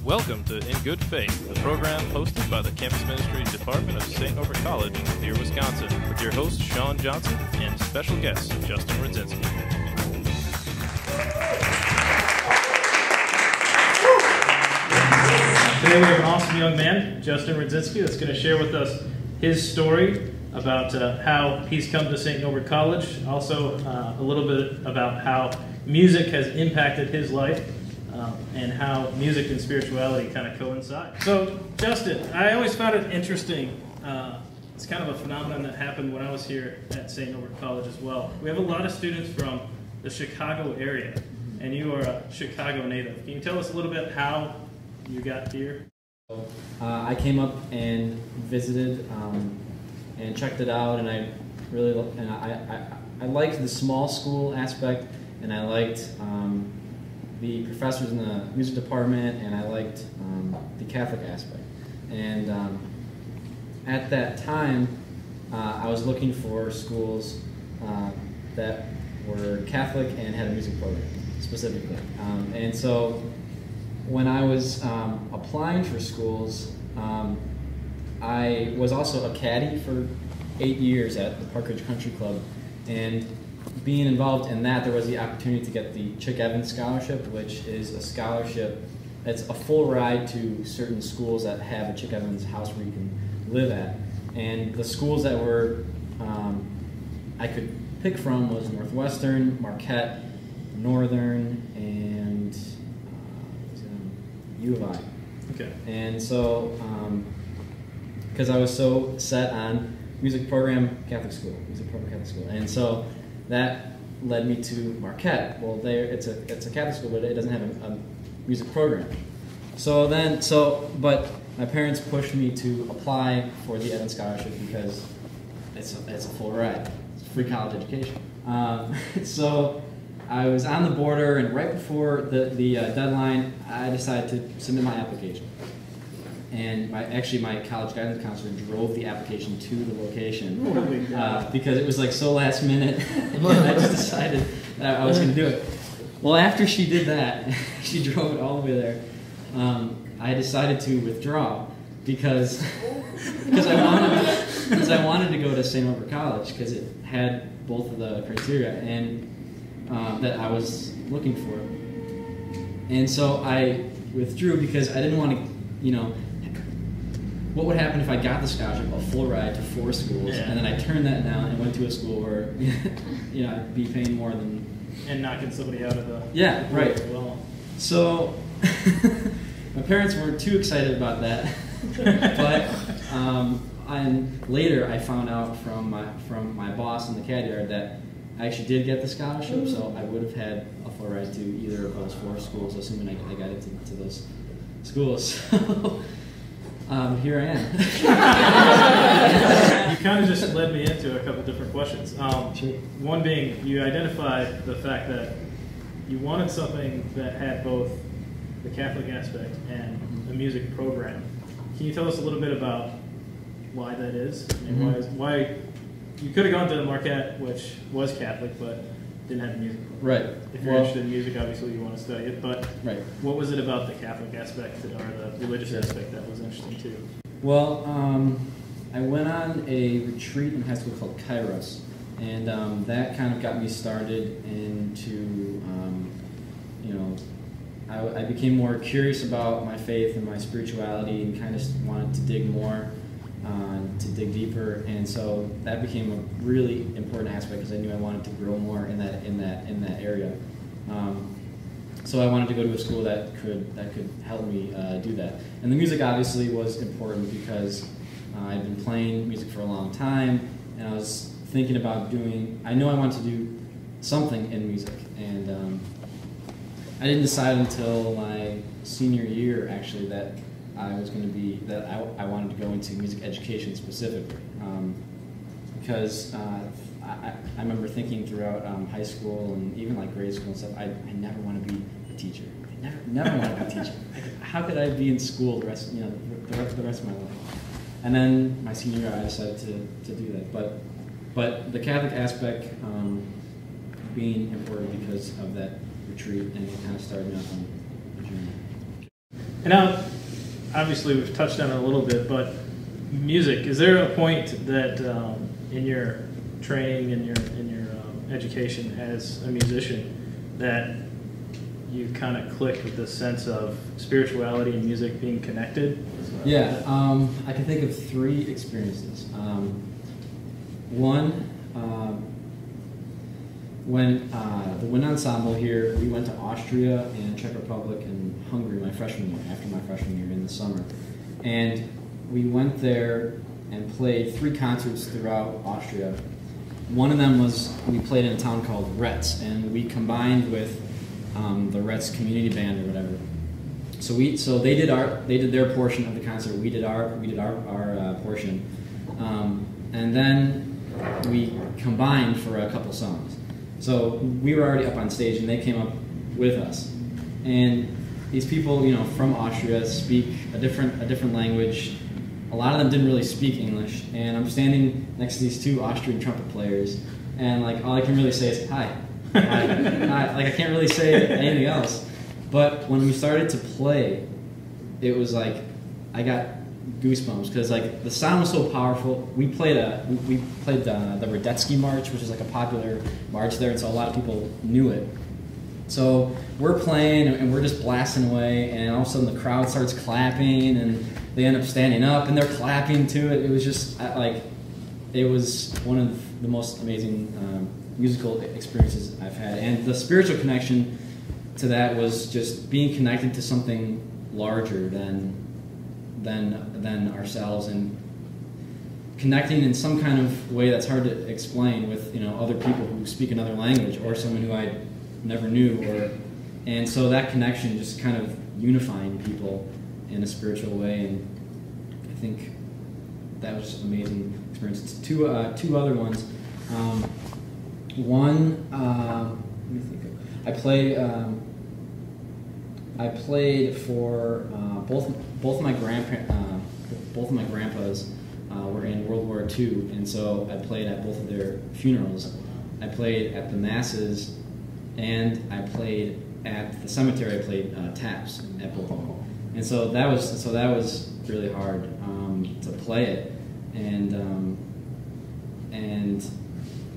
Welcome to In Good Faith, the program hosted by the Campus Ministries Department of St. Norbert College near Wisconsin, with your host Sean Johnson and special guest Justin Wrzesinski. Today we have an awesome young man, Justin Wrzesinski, that's going to share with us his story about how he's come to St. Norbert College, also a little bit about how music has impacted his life, and how music and spirituality kind of coincide. So, Justin, I always found it interesting. It's kind of a phenomenon that happened when I was here at St. Norbert College as well. We have a lot of students from the Chicago area, and you are a Chicago native. Can you tell us a little bit how you got here? I came up and visited and checked it out, and I really I liked the small school aspect, and I liked the professors in the music department, and I liked the Catholic aspect. And at that time, I was looking for schools that were Catholic and had a music program specifically. And so when I was applying for schools, I was also a caddy for 8 years at the Park Ridge Country Club, and being involved in that, there was the opportunity to get the Chick Evans Scholarship, which is a scholarship. It's a full ride to certain schools that have a Chick Evans house where you can live at. And the schools that were I could pick from was Northwestern, Marquette, Northern, and U of I. Okay. And so, because I was so set on music program Catholic school, and so that led me to Marquette. Well, it's a Catholic school, but it doesn't have a music program. But my parents pushed me to apply for the Evans Scholarship because it's a full ride. It's a free college education. So I was on the border, and right before the deadline, I decided to submit my application. And my college guidance counselor drove the application to the location because it was like so last minute, and I just decided that I was going to do it. Well, after she did that, she drove it all the way there. I decided to withdraw because I wanted to go to St. Norbert College because it had both of the criteria and that I was looking for. And so I withdrew because I didn't want to, what would happen if I got the scholarship, a full ride to 4 schools, and then I turned that down and went to a school where, I'd be paying more than... And knocking somebody out of the... Yeah, right. As well. So, my parents weren't too excited about that, but and later I found out from my boss in the CAD yard that I actually did get the scholarship, so I would have had a full ride to either of those 4 schools, assuming I got into those schools. So, here I am. You kind of just led me into a couple different questions. Sure. One being, you identified the fact that you wanted something that had both the Catholic aspect and the music program. Can you tell us a little bit about why that is? And why you could have gone to Marquette, which was Catholic, but didn't have a music program. Right. If you're interested in music, obviously you want to study it, but right. What was it about the Catholic aspect or the religious aspect that was interesting too? Well, I went on a retreat in high school called Kairos, and that kind of got me started into, I became more curious about my faith and my spirituality, and kind of wanted to dig more, to dig deeper, and so that became a really important aspect because I knew I wanted to grow more in that area. So I wanted to go to a school that could help me do that. And the music obviously was important because I'd been playing music for a long time, and I was thinking about I know I wanted to do something in music, and I didn't decide until my senior year actually that I wanted to go into music education specifically, because I remember thinking throughout high school and even like grade school and stuff, I never want to be a teacher. I never want to be a teacher. How could I be in school the rest of my life? And then my senior year, I decided to do that. But the Catholic aspect being important because of that retreat, and it kind of started me off on the journey. And now, obviously, we've touched on it a little bit, but music. Is there a point that in your training, in your education as a musician, that you kind of click with this sense of spirituality and music being connected? Yeah, I can think of 3 experiences. One, when the wind ensemble here, we went to Austria and Czech Republic and Hungary after my freshman year in the summer. And we went there and played 3 concerts throughout Austria. One of them was, we played in a town called Retz, and we combined with the Retz community band or whatever. So they did their portion of the concert. We did our portion, and then we combined for a couple songs. So we were already up on stage, and they came up with us. And these people, from Austria, speak a different language. A lot of them didn't really speak English, and I'm standing next to these 2 Austrian trumpet players, and like all I can really say is hi. Hi. Like I can't really say anything else. But when we started to play, it was like I got goosebumps because like the sound was so powerful. We played the Wrzesinski March, which is like a popular march there, and so a lot of people knew it. So we're playing and we're just blasting away, and all of a sudden the crowd starts clapping, and they end up standing up and they're clapping to it. It was just it was one of the most amazing musical experiences I've had, and the spiritual connection to that was just being connected to something larger than ourselves, and connecting in some kind of way that's hard to explain with other people who speak another language or someone who I never knew, and so that connection just kind of unifying people in a spiritual way, and I think that was just an amazing experience. Two other ones. One, let me think. I played for both of my grandpas were in World War II, and so I played at both of their funerals. I played at the masses, and I played at the cemetery. I played taps at both of them, and so that was really hard to play it, and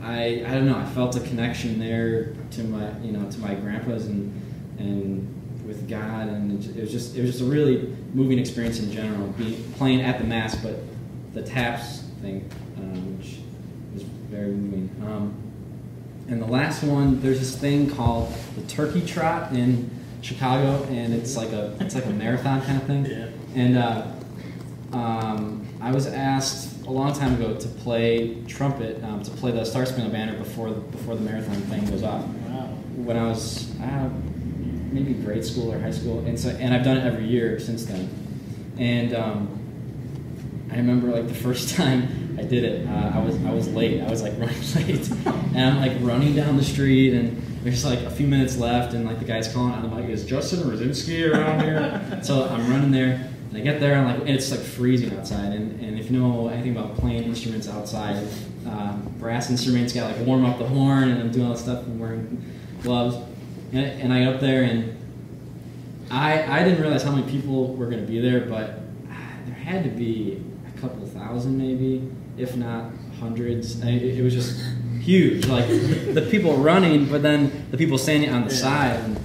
I don't know. I felt a connection there to my grandpas and with God, and it was just a really moving experience in general. Playing at the mass, but the taps thing, which was very moving. And the last one, there's this thing called the Turkey Trot in Chicago, and it's like a marathon kind of thing. Yeah. And I was asked a long time ago to play trumpet, to play the Star Spangled Banner before the marathon thing goes off. Wow. When I was maybe grade school or high school, and I've done it every year since then. And I remember like the first time I did it, I was late. I was like running late, and I'm like running down the street, and there's like a few minutes left, and like the guy's calling on the mic, "Is Justin Wrzesinski around here?" So I'm running there. And I get there, and it's like freezing outside, and if you know anything about playing instruments outside, brass instruments got like warm up the horn, and I'm doing all that stuff and wearing gloves, and I get up there, and I didn't realize how many people were going to be there, but there had to be a couple thousand maybe, if not hundreds. It was just huge, like the people running, but then the people standing on the side, and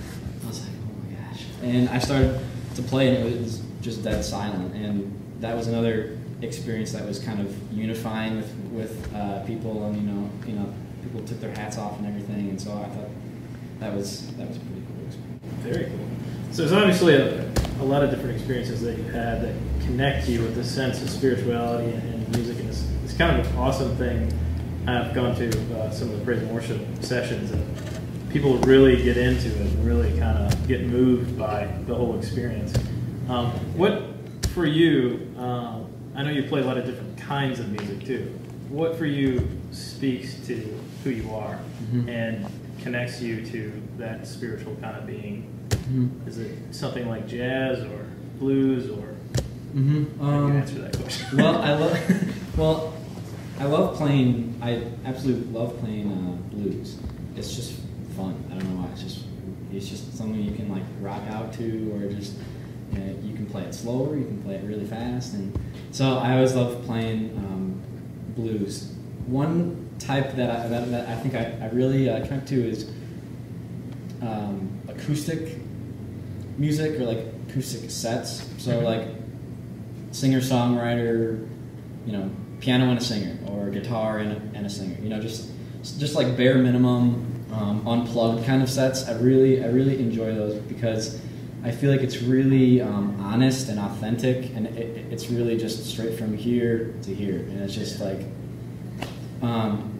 I was like, oh my gosh, and I started to play, and it was just dead silent, and that was another experience that was kind of unifying with people, and people took their hats off and everything, and so I thought that was a pretty cool experience. Very cool. So there's obviously a lot of different experiences that you had that connect you with this sense of spirituality and music, and it's kind of an awesome thing. I've gone to some of the praise and worship sessions, and people really get into it and really kind of get moved by the whole experience. What for you, I know you play a lot of different kinds of music too. What for you speaks to who you are and connects you to that spiritual kind of being? Is it something like jazz or blues, or how do you answer that question? I love playing. I absolutely love playing blues. It's just fun. I don't know why. It's just something you can like rock out to, or just you can play it slower, you can play it really fast, and so I always love playing blues. One type that I think I really connect to is acoustic music, or like acoustic sets. So like singer-songwriter, piano and a singer, or guitar and a singer. Just like bare minimum, unplugged kind of sets. I really enjoy those because I feel like it's really honest and authentic, and it's really just straight from here to here, and it's just like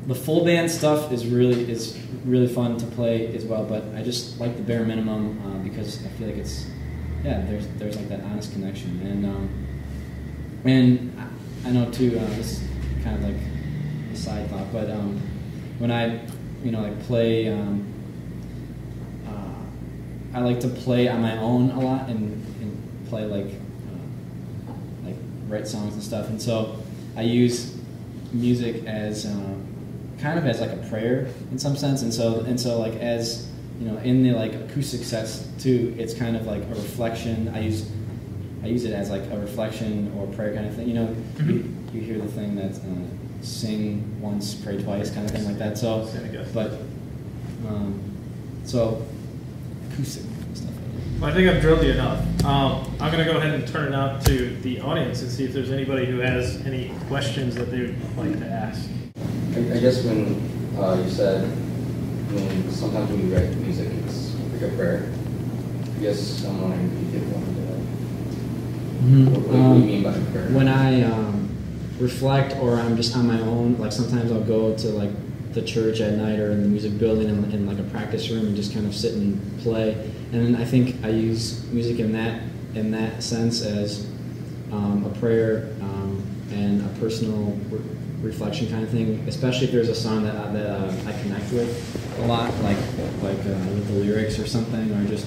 the full band stuff is really fun to play as well. But I just like the bare minimum because I feel like there's like that honest connection, and I know too. This is kind of like a side thought, but when I like play. I like to play on my own a lot and play like write songs and stuff, and so I use music as kind of as like a prayer in some sense, and so like as in the like acoustic sets too, it's kind of like a reflection. I use it as like a reflection or prayer kind of thing. You hear the thing that sing once, pray twice kind of thing like that. So, but so. Acoustic stuff. Well, I think I've drilled you enough. I'm going to go ahead and turn it out to the audience and see if there's anybody who has any questions that they would like to ask. I guess when you said sometimes when you write music, it's like a prayer. I guess I'm wondering if you could go into that. What do you mean by prayer? When I reflect, or I'm just on my own, like sometimes I'll go to like the church at night or in the music building in like a practice room and just kind of sit and play. And I think I use music in that sense as a prayer and a personal reflection kind of thing. Especially if there's a song that I connect with a lot, like with the lyrics or something, or just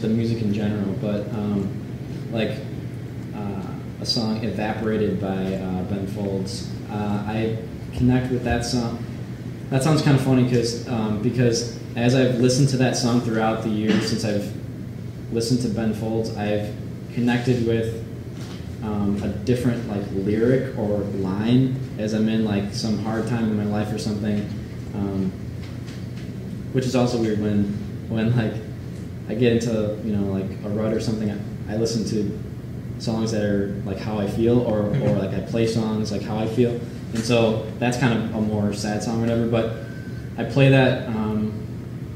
the music in general. But like a song "Evaporated" by Ben Folds, I connect with that song. That sounds kind of funny because as I've listened to that song throughout the years since I've listened to Ben Folds, I've connected with a different like lyric or line as I'm in like some hard time in my life or something, which is also weird when like I get into like a rut or something. I listen to songs that are like how I feel, or like I play songs like how I feel. And so that's kind of a more sad song or whatever, but I play that,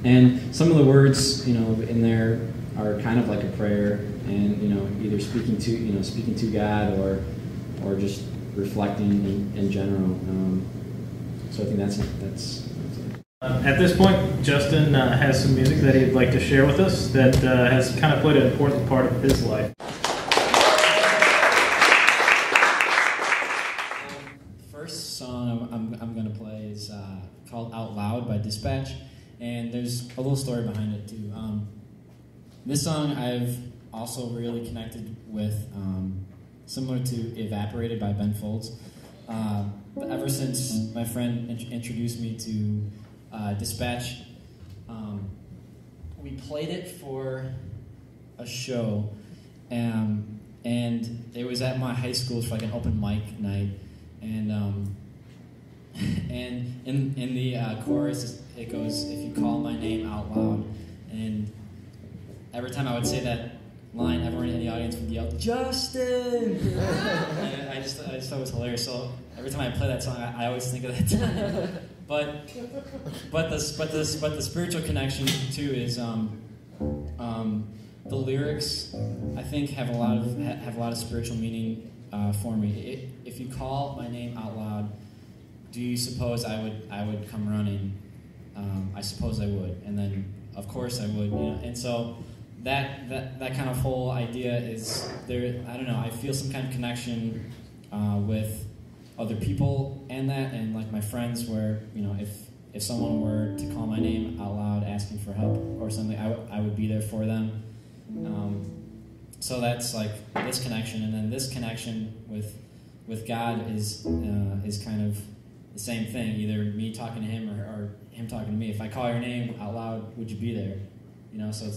and some of the words, in there are kind of like a prayer, and either speaking to God or just reflecting in general. So I think that's it. At this point, Justin has some music that he'd like to share with us that has kind of played an important part of his life. Song I'm going to play is called Out Loud by Dispatch, and there's a little story behind it too. This song I've also really connected with, similar to Evaporated by Ben Folds. But ever since my friend introduced me to Dispatch, we played it for a show, and it was at my high school for like an open mic night. And in the chorus, it goes, "If you call my name out loud," and every time I would say that line, everyone in the audience would yell, "Justin!" And I just thought it was hilarious. So every time I play that song, I always think of that. But the spiritual connection too is the lyrics. I think have a lot of spiritual meaning for me. If you call my name out loud, do you suppose I would come running? I suppose I would, and then of course I would. And so that kind of whole idea is there. I don't know. I feel some kind of connection with other people and like my friends, where if someone were to call my name out loud asking for help or something, I would be there for them. So that's like this connection, and then this connection with God is kind of the same thing. Either me talking to Him or Him talking to me. If I call your name out loud, would you be there? So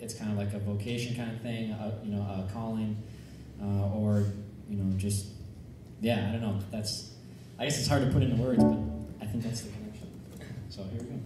it's kind of like a vocation kind of thing, you know, a calling, or you know, just yeah, I don't know. I guess it's hard to put into words, but I think that's the connection. So here we go.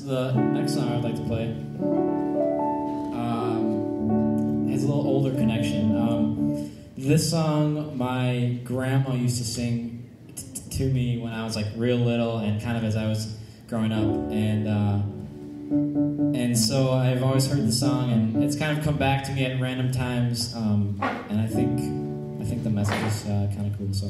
The next song I'd like to play has a little older connection. This song my grandma used to sing to me when I was like real little and kind of as I was growing up, and so I've always heard the song, and it's kind of come back to me at random times, and I think the message is kind of cool. So.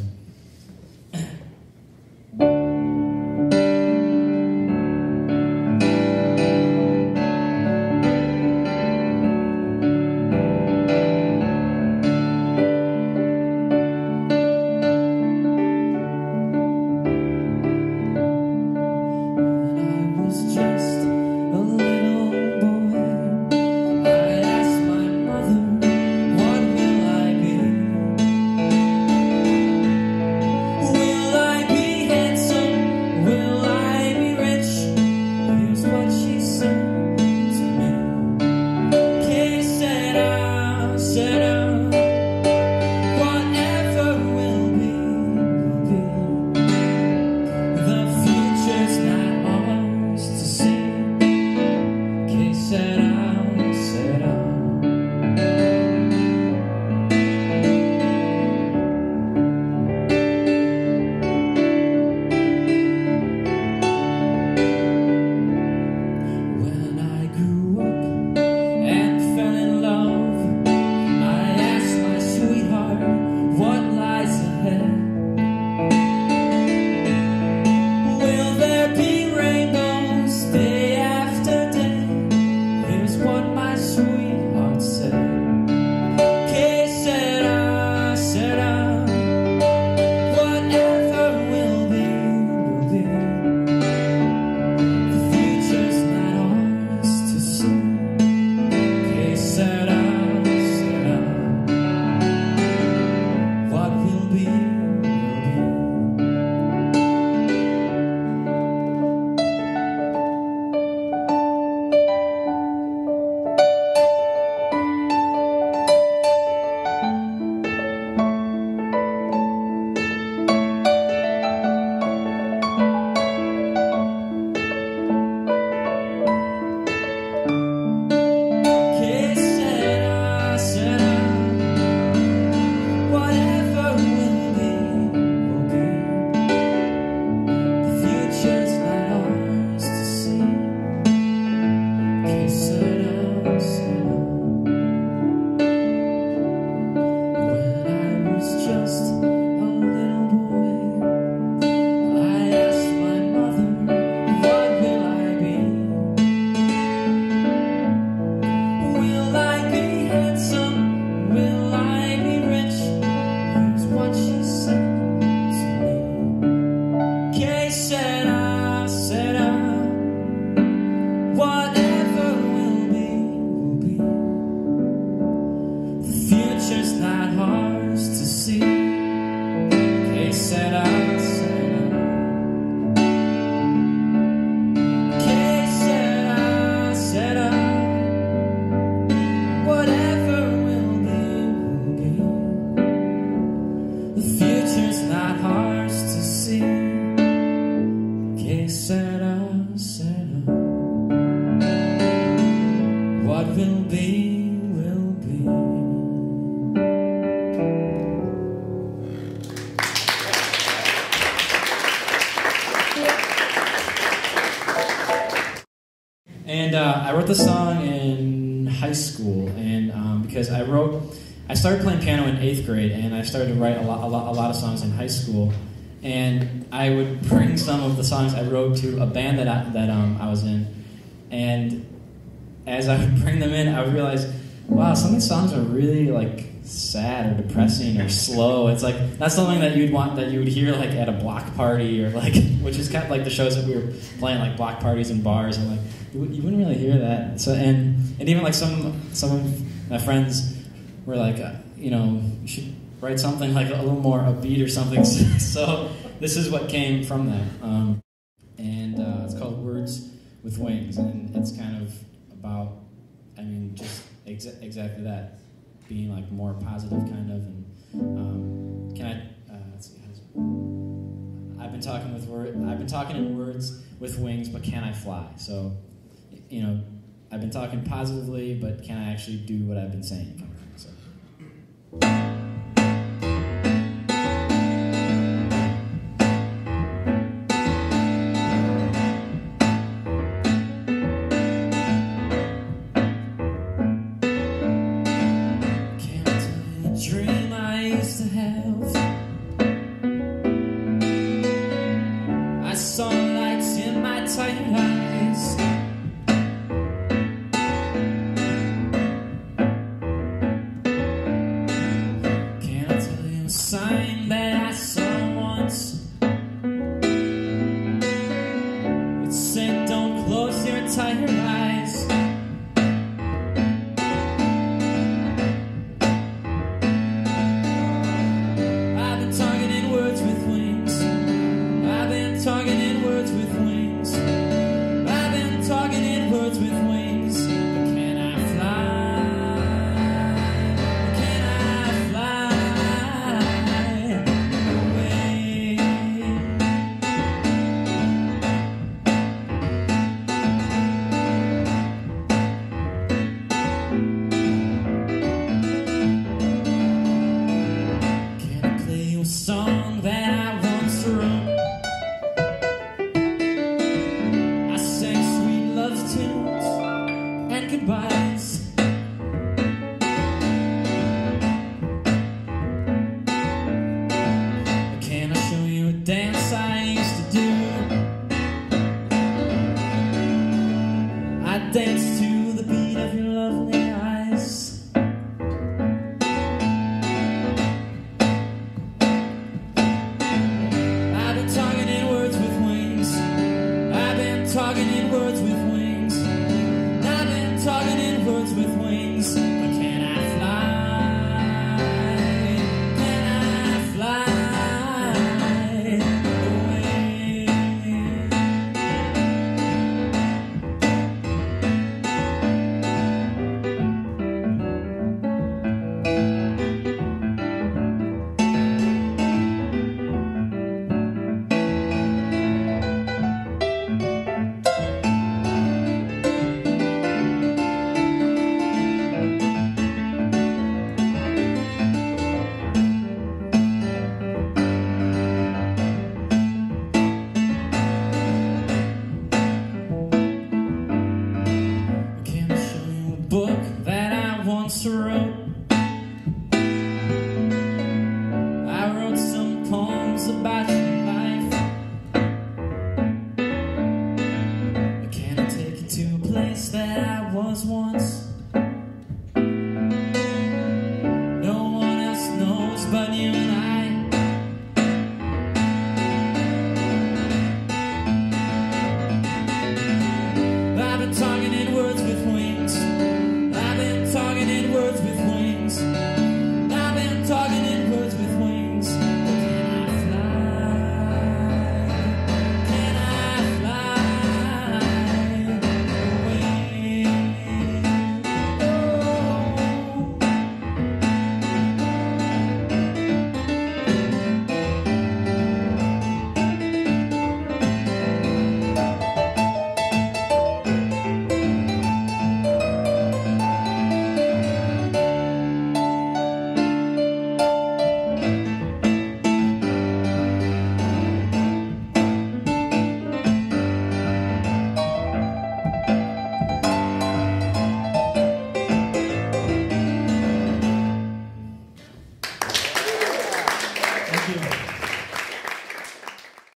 I wrote the song in high school, and because I started playing piano in 8th grade, and I started to write a lot of songs in high school, and I would bring some of the songs I wrote to a band that I was in, and as I would bring them in, I would realize, wow, some of these songs are really like sad or depressing or slow. It's like not something that you would hear like at a block party or like, which is kind of like the shows that we were playing, like block parties and bars, and like you wouldn't really hear that. So and even like some of my friends were like, you should write something like a little more upbeat or something. So this is what came from that, and it's called Words with Wings, and it's kind of about, just exactly that. Being like more positive, kind of, and let's see. I've been talking in words with wings, but can I fly? So, I've been talking positively, but can I actually do what I've been saying? So. Dream I used to have, I saw lights in my tired eyes. Can I tell you a sign that I saw once? It said, don't close your tired eyes. Song that I once wrote, I sang sweet love tunes and goodbyes. Can I show you a dance I